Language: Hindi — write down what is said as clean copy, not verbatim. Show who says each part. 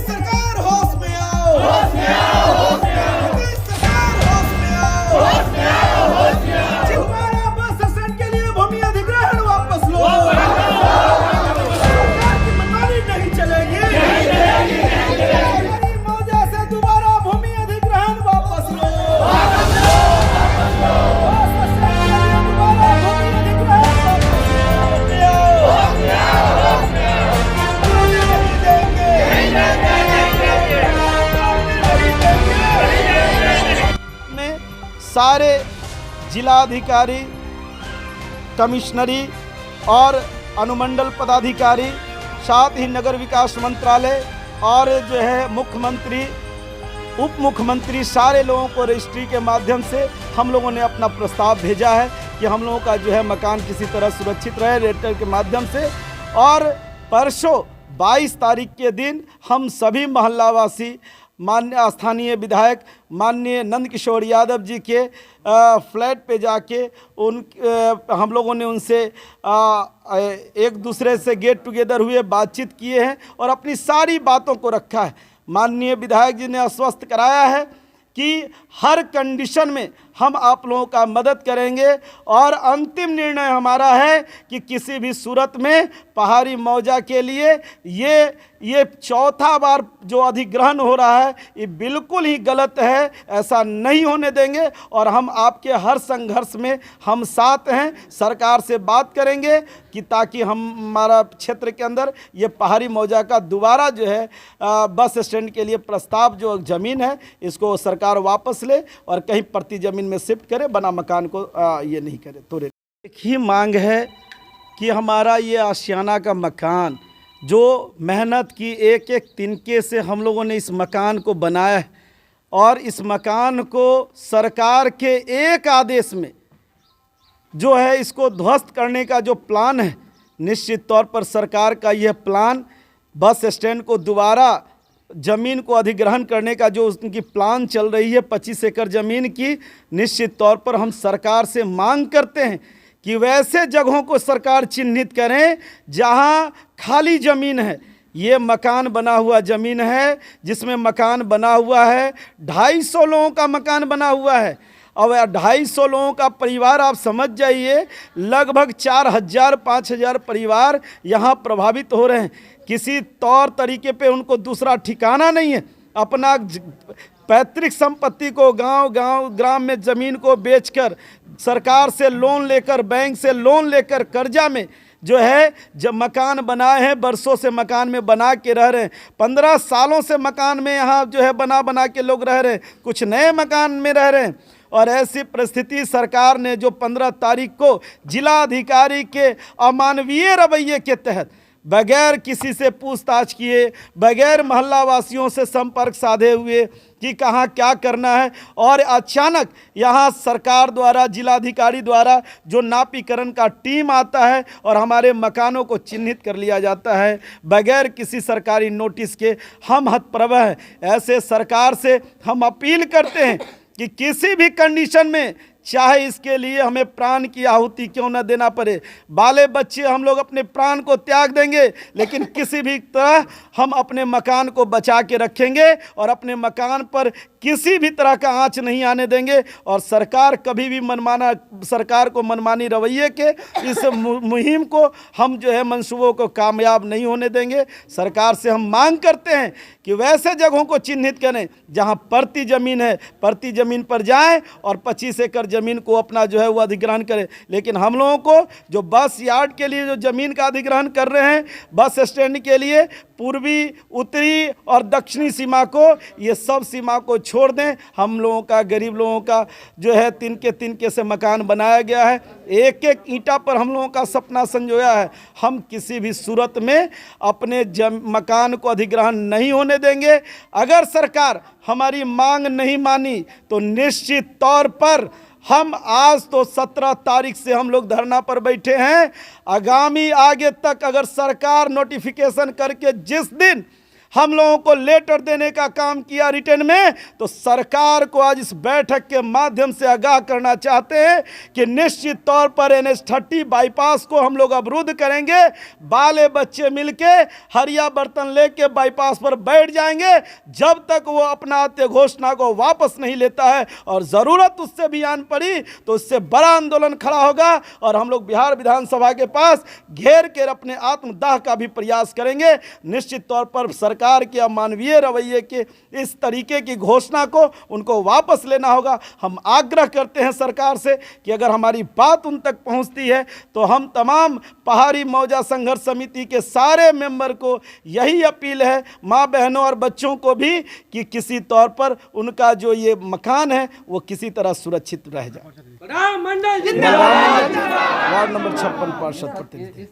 Speaker 1: सरकार होश में आओ, होश में आओ, होश में आओ। सरकार होश में आओ, होश में आओ, होश में आओ। छिंदवाड़ा बस स्टैंड के लिए भूमि अधिग्रहण वापस लो। सरकार की मनमानी नहीं चलेगी, नहीं चलेगी, नहीं चलेगी। हमारी मौजा से दोबारा भूमि अधिग्रहण वापस लो, वापस लो, वापस लो। बस स्टैंड के लिए दोबारा भूमि अधिग्रहण वापस लो। होश में आओ, होश में आओ। में सारे जिलाधिकारी, कमिश्नरी और अनुमंडल पदाधिकारी, साथ ही नगर विकास मंत्रालय और जो है मुख्यमंत्री, उप मुख्यमंत्री, सारे लोगों को रजिस्ट्री के माध्यम से हम लोगों ने अपना प्रस्ताव भेजा है कि हम लोगों का जो है मकान किसी तरह सुरक्षित रहे रजिस्ट्री के माध्यम से। और परसों 22 तारीख के दिन हम सभी मोहल्लावासी माननीय स्थानीय विधायक माननीय नंद किशोर यादव जी के फ्लैट पे जाके हम लोगों ने उनसे एक दूसरे से गेट टुगेदर हुए, बातचीत किए हैं और अपनी सारी बातों को रखा है। माननीय विधायक जी ने आश्वस्त कराया है कि हर कंडीशन में हम आप लोगों का मदद करेंगे और अंतिम निर्णय हमारा है कि किसी भी सूरत में पहाड़ी मौजा के लिए ये चौथा बार जो अधिग्रहण हो रहा है ये बिल्कुल ही गलत है, ऐसा नहीं होने देंगे। और हम आपके हर संघर्ष में हम साथ हैं, सरकार से बात करेंगे कि ताकि हमारा क्षेत्र के अंदर ये पहाड़ी मौजा का दोबारा जो है बस स्टैंड के लिए प्रस्ताव जो ज़मीन है इसको सरकार वापस ले और कहीं प्रति ज़मीन में शिफ्ट करे, बना मकान को ये नहीं करे। तो एक ही मांग है कि हमारा ये आशियाना का मकान जो मेहनत की एक एक तिनके से हम लोगों ने इस मकान को बनाया है और इस मकान को सरकार के एक आदेश में जो है इसको ध्वस्त करने का जो प्लान है, निश्चित तौर पर सरकार का यह प्लान बस स्टैंड को दोबारा ज़मीन को अधिग्रहण करने का जो उनकी प्लान चल रही है 25 एकड़ ज़मीन की, निश्चित तौर पर हम सरकार से मांग करते हैं कि वैसे जगहों को सरकार चिन्हित करें जहां खाली ज़मीन है। ये मकान बना हुआ ज़मीन है जिसमें मकान बना हुआ है, 250 लोगों का मकान बना हुआ है। अब 250 लोगों का परिवार आप समझ जाइए, लगभग 4000-5000 परिवार यहाँ प्रभावित हो रहे हैं। किसी तौर तरीके पे उनको दूसरा ठिकाना नहीं है। अपना पैतृक संपत्ति को ग्राम में ज़मीन को बेचकर, सरकार से लोन लेकर, बैंक से लोन लेकर, कर्जा में जो है जब मकान बनाए हैं, बरसों से मकान में बना के रह रहे हैं, 15 सालों से मकान में यहाँ जो है बना के लोग रह रहे हैं, कुछ नए मकान में रह रहे हैं। और ऐसी परिस्थिति सरकार ने जो 15 तारीख को जिलाधिकारी के अमानवीय रवैये के तहत बगैर किसी से पूछताछ किए, बगैर मोहल्ला वासियों से संपर्क साधे हुए कि कहाँ क्या करना है, और अचानक यहाँ सरकार द्वारा, जिलाधिकारी द्वारा जो नापीकरण का टीम आता है और हमारे मकानों को चिन्हित कर लिया जाता है बगैर किसी सरकारी नोटिस के। हम हतप्रभ हैं। ऐसे सरकार से हम अपील करते हैं कि किसी भी कंडीशन में, चाहे इसके लिए हमें प्राण की आहुति क्यों न देना पड़े, बाले बच्चे हम लोग अपने प्राण को त्याग देंगे, लेकिन किसी भी तरह हम अपने मकान को बचा के रखेंगे और अपने मकान पर किसी भी तरह का आंच नहीं आने देंगे। और सरकार कभी भी सरकार को मनमानी रवैये के इस मुहिम को हम जो है मंसूबों को कामयाब नहीं होने देंगे। सरकार से हम मांग करते हैं कि वैसे जगहों को चिन्हित करें जहां प्रति ज़मीन है, प्रति ज़मीन पर जाएं और 25 एकड़ ज़मीन को अपना जो है वो अधिग्रहण करें। लेकिन हम लोगों को जो बस यार्ड के लिए जो ज़मीन का अधिग्रहण कर रहे हैं, बस स्टैंड के लिए पूर्वी, उत्तरी और दक्षिणी सीमा को, ये सब सीमा को छोड़ दें। हम लोगों का, गरीब लोगों का जो है तिनके से मकान बनाया गया है, एक एक ईंटा पर हम लोगों का सपना संजोया है। हम किसी भी सूरत में अपने मकान को अधिग्रहण नहीं होने देंगे। अगर सरकार हमारी मांग नहीं मानी तो निश्चित तौर पर हम आज तो 17 तारीख से हम लोग धरना पर बैठे हैं। आगामी आगे तक अगर सरकार नोटिफिकेशन करके जिस दिन हम लोगों को लेटर देने का काम किया रिटर्न में, तो सरकार को आज इस बैठक के माध्यम से आगाह करना चाहते हैं कि निश्चित तौर पर NH30 बाईपास को हम लोग अवरुद्ध करेंगे। बाले बच्चे मिलके हरिया बर्तन लेके बाईपास पर बैठ जाएंगे जब तक वो अपना आत्य घोषणा को वापस नहीं लेता है, और ज़रूरत उससे भी आन पड़ी तो उससे बड़ा आंदोलन खड़ा होगा और हम लोग बिहार विधानसभा के पास घेर कर अपने आत्मदाह का भी प्रयास करेंगे। निश्चित तौर पर सरकार के अमानवीय रवैये के इस तरीके की घोषणा को उनको वापस लेना होगा। हम आग्रह करते हैं सरकार से कि अगर हमारी बात उन तक पहुंचती है तो हम तमाम पहाड़ी मौजा संघर्ष समिति के सारे मेंबर को यही अपील है, माँ बहनों और बच्चों को भी, कि किसी तौर पर उनका जो ये मकान है वो किसी तरह सुरक्षित रह जाए।
Speaker 2: मंडल जिंदाबाद।
Speaker 1: वार्ड नंबर 56 पार्षद प्रतिनिधि।